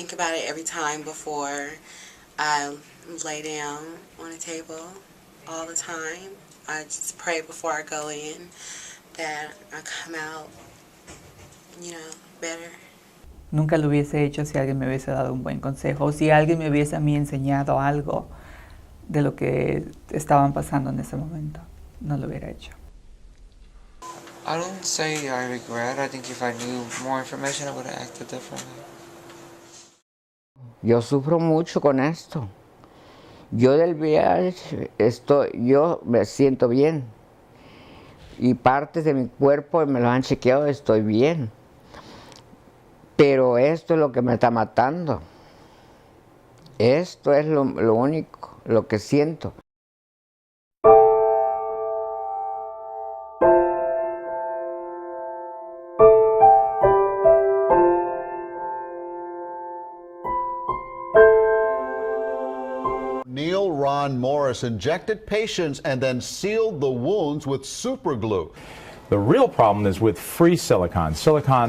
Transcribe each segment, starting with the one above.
think about it every time before I lay down on a table, all the time. I just pray before I go in that I come out, better. Nunca lo hubiese hecho si alguien me hubiese dado un buen consejo o si alguien me hubiese a mí enseñado algo de lo que estaban pasando en ese momento. No lo hubiera hecho. I don't say I regret. I think if I knew more information, I would have acted differently. Yo sufro mucho con esto. Yo del VIH yo me siento bien. Y partes de mi cuerpo me lo han chequeado, estoy bien. Pero esto es lo que me está matando. Esto es lo único, lo que siento. Neil Ron Morris injected patients and then sealed the wounds with super glue. The real problem is with free silicone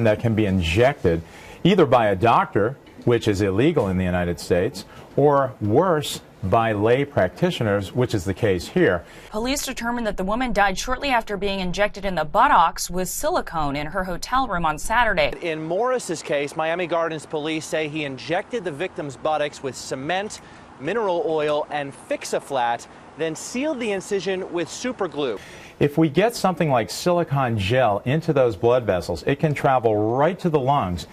that can be injected either by a doctor, which is illegal in the United States, or worse, by lay practitioners, which is the case here. Police determined that the woman died shortly after being injected in the buttocks with silicone in her hotel room on Saturday. In Morris's case, Miami Gardens police say he injected the victim's buttocks with cement, mineral oil, and Fix-A-Flat, then sealed the incision with super glue. If we get something like silicone gel into those blood vessels, it can travel right to the lungs.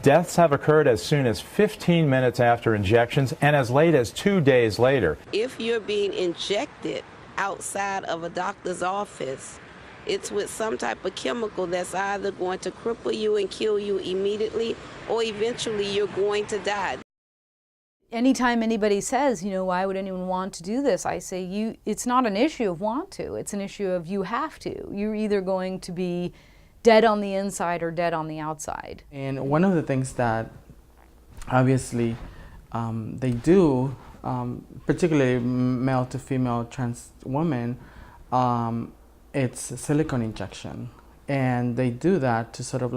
Deaths have occurred as soon as 15 minutes after injections and as late as 2 days later. If you're being injected outside of a doctor's office, it's with some type of chemical that's either going to cripple you and kill you immediately, or eventually you're going to die. Anytime anybody says, why would anyone want to do this? I say, it's not an issue of want to, it's an issue of you have to. You're either going to be dead on the inside or dead on the outside. And one of the things that obviously they do, particularly male to female trans women, it's a silicone injection. And they do that to sort of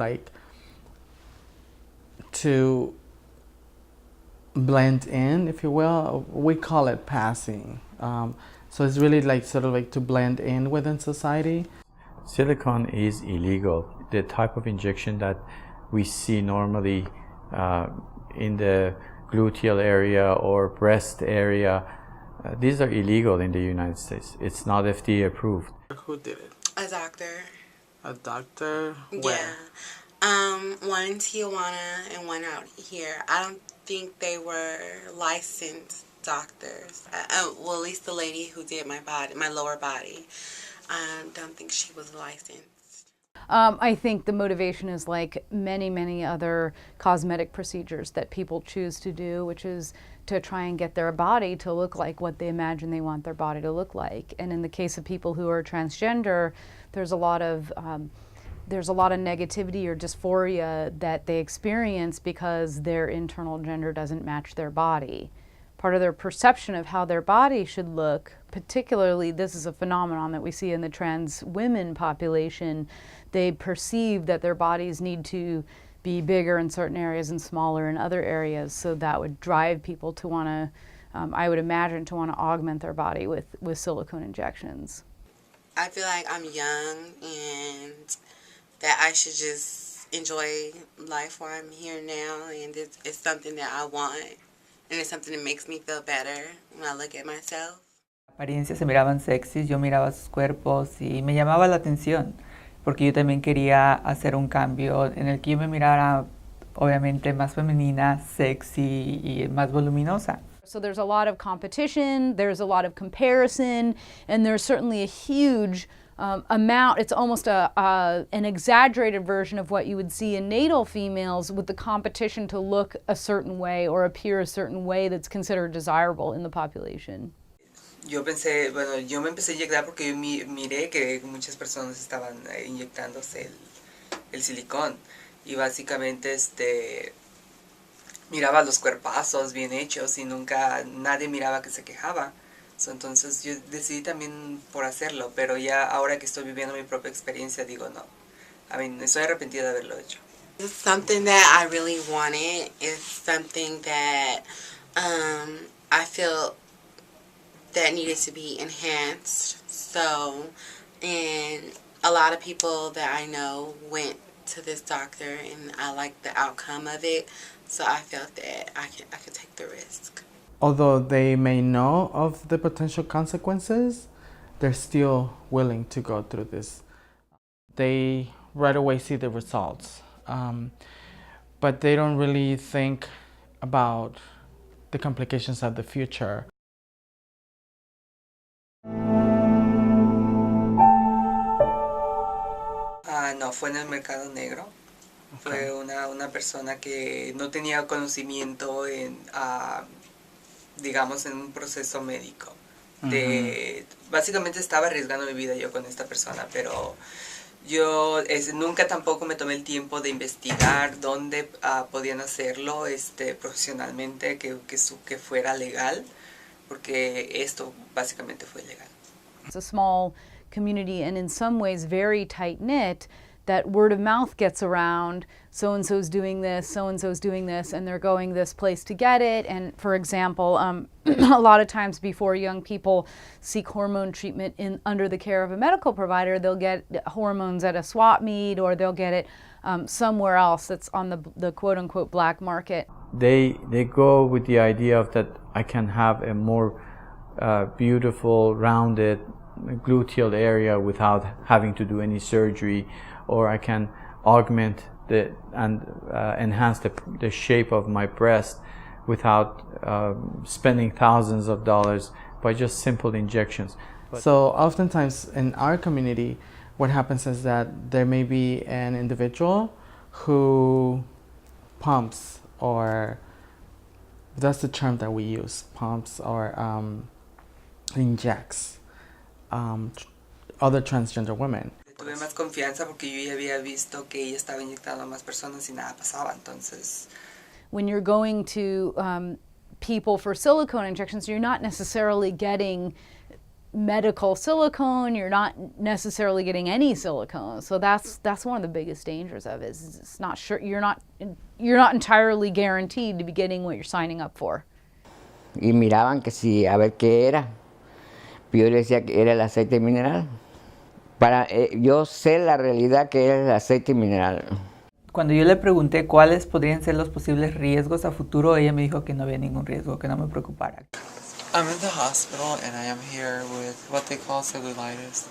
to blend in, if you will. We call it passing. So it's really to blend in within society. Silicone is illegal. The type of injection that we see normally in the gluteal area or breast area, these are illegal in the United States. It's not FDA approved. Who did it? A doctor. A doctor? Where? Yeah. One in Tijuana and one out here. I don't think they were licensed doctors. Well, at least the lady who did my lower body. I don't think she was licensed. I think the motivation is like many, many other cosmetic procedures that people choose to do, which is to try and get their body to look like what they imagine they want their body to look like. And in the case of people who are transgender, there's a lot of negativity or dysphoria that they experience because their internal gender doesn't match their body. Part of their perception of how their body should look, particularly this is a phenomenon that we see in the trans women population, they perceive that their bodies need to be bigger in certain areas and smaller in other areas, so that would drive people to want to, I would imagine, to want to augment their body with silicone injections. I feel like I'm young and that I should just enjoy life while I'm here now, and it's something that I want. And it's something that makes me feel better when I look at myself. Apariencias se miraban sexys, yo miraba sus cuerpos y me llamaba la atención porque yo también quería hacer un cambio en el que yo me mirara obviamente más femenina, sexy y más voluminosa. So there's a lot of competition, there's a lot of comparison, and there's certainly a huge amount. It's almost an exaggerated version of what you would see in natal females, with the competition to look a certain way or appear a certain way that's considered desirable in the population. Yo me empecé a inyectar porque yo miré que muchas personas estaban inyectándose el silicón y básicamente miraba los cuerpazos bien hechos y nadie miraba que se quejaba. Entonces yo decidí también por hacerlo, pero ya ahora que estoy viviendo mi propia experiencia digo no. Estoy arrepentida de haberlo hecho. It's something that I really wanted. It's something that I feel that needed to be enhanced. So, and a lot of people that I know went to this doctor, and I liked the outcome of it. So I felt that I could take the risk. Although they may know of the potential consequences, they're still willing to go through this. They right away see the results, but they don't really think about the complications of the future. No, fue en el mercado negro. Fue una persona que no tenía conocimiento en, digamos, en un proceso médico. Básicamente estaba arriesgando mi vida yo con esta persona, pero yo nunca tampoco me tomé el tiempo de investigar dónde podían hacerlo profesionalmente, que fuera legal, porque esto básicamente fue legal. It's a small community and in some ways very tight-knit, that word of mouth gets around, so-and-so's doing this, so-and-so's doing this, and they're going this place to get it. And for example, a lot of times before young people seek hormone treatment under the care of a medical provider, they'll get hormones at a swap meet, or they'll get it somewhere else that's on the quote-unquote black market. They go with the idea of that I can have a more beautiful, rounded gluteal area without having to do any surgery, or I can augment and enhance the shape of my breast without spending thousands of dollars by just simple injections. So oftentimes in our community, what happens is that there may be an individual who pumps, or that's the term that we use, pumps or injects other transgender women. Tuve más confianza porque yo ya había visto que ella estaba inyectando a más personas y nada pasaba, entonces. When you're going to people for silicone injections, you're not necessarily getting medical silicone, you're not necessarily getting any silicone. So that's one of the biggest dangers of it. It's not sure, you're not entirely guaranteed to be getting what you're signing up for. Y miraban que si, a ver qué era. Yo le decía que era el aceite mineral. Yo sé la realidad que es el aceite mineral. Cuando yo le pregunté cuáles podrían ser los posibles riesgos a futuro, ella me dijo que no había ningún riesgo, que no me preocupara. I'm in the hospital and I am here with what they call cellulitis,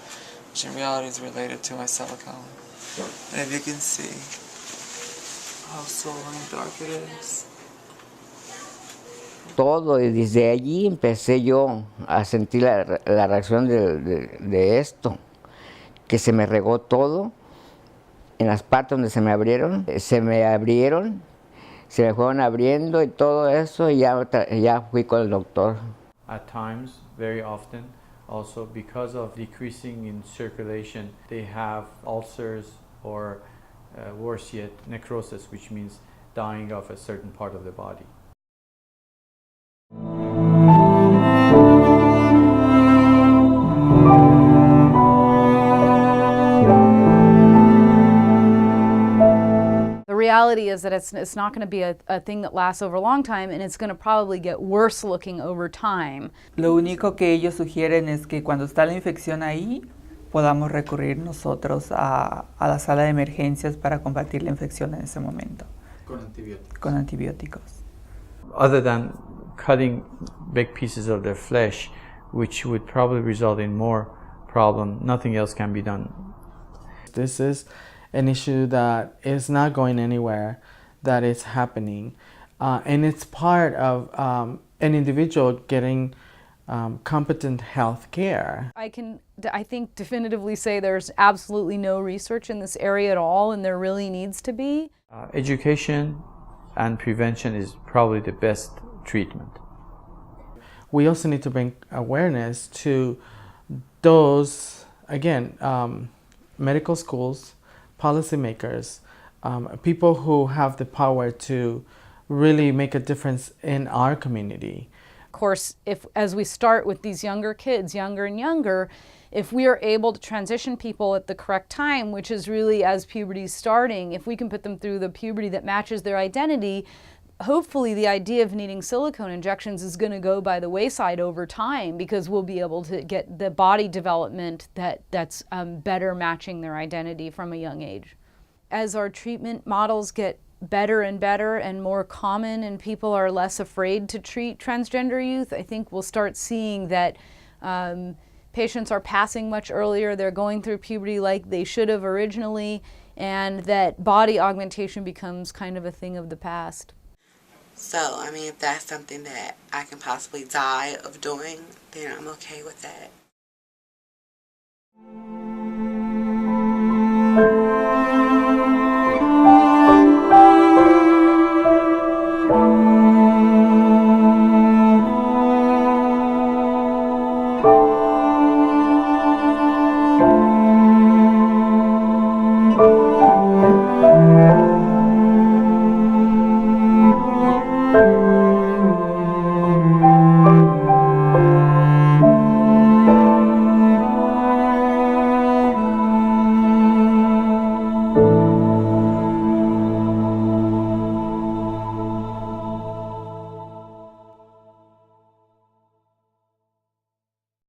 which in reality is related to my silicone. And if you can see how swollen and dark it is. Todo, y desde allí empecé yo a sentir la reacción de esto, que se me regó todo, en las partes donde se me abrieron, se me fueron abriendo y todo eso, y ya fui con el doctor. At times, very often, also because of decreasing in circulation, they have ulcers or worse yet, necrosis, which means dying of a certain part of the body. The reality is that it's not going to be a thing that lasts over a long time, and it's going to probably get worse looking over time. Lo único que ellos sugieren es que cuando está la infección ahí, podamos recurrir nosotros a la sala de emergencias para combatir la infección en ese momento. Con antibióticos. Other than cutting big pieces of their flesh, which would probably result in more problem, nothing else can be done. This is an issue that is not going anywhere, that is happening, and it's part of an individual getting competent health care. I think definitively say there's absolutely no research in this area at all, and there really needs to be. Education and prevention is probably the best treatment. We also need to bring awareness to those, again, medical schools, policymakers, people who have the power to really make a difference in our community. Of course, as we start with these younger kids, younger and younger, if we are able to transition people at the correct time, which is really as puberty's starting, if we can put them through the puberty that matches their identity, hopefully the idea of needing silicone injections is going to go by the wayside over time, because we'll be able to get the body development that's better matching their identity from a young age. As our treatment models get better and better and more common and people are less afraid to treat transgender youth, I think we'll start seeing that patients are passing much earlier, they're going through puberty like they should have originally, and that body augmentation becomes kind of a thing of the past. So, I mean, if that's something that I can possibly die of doing, then I'm okay with that.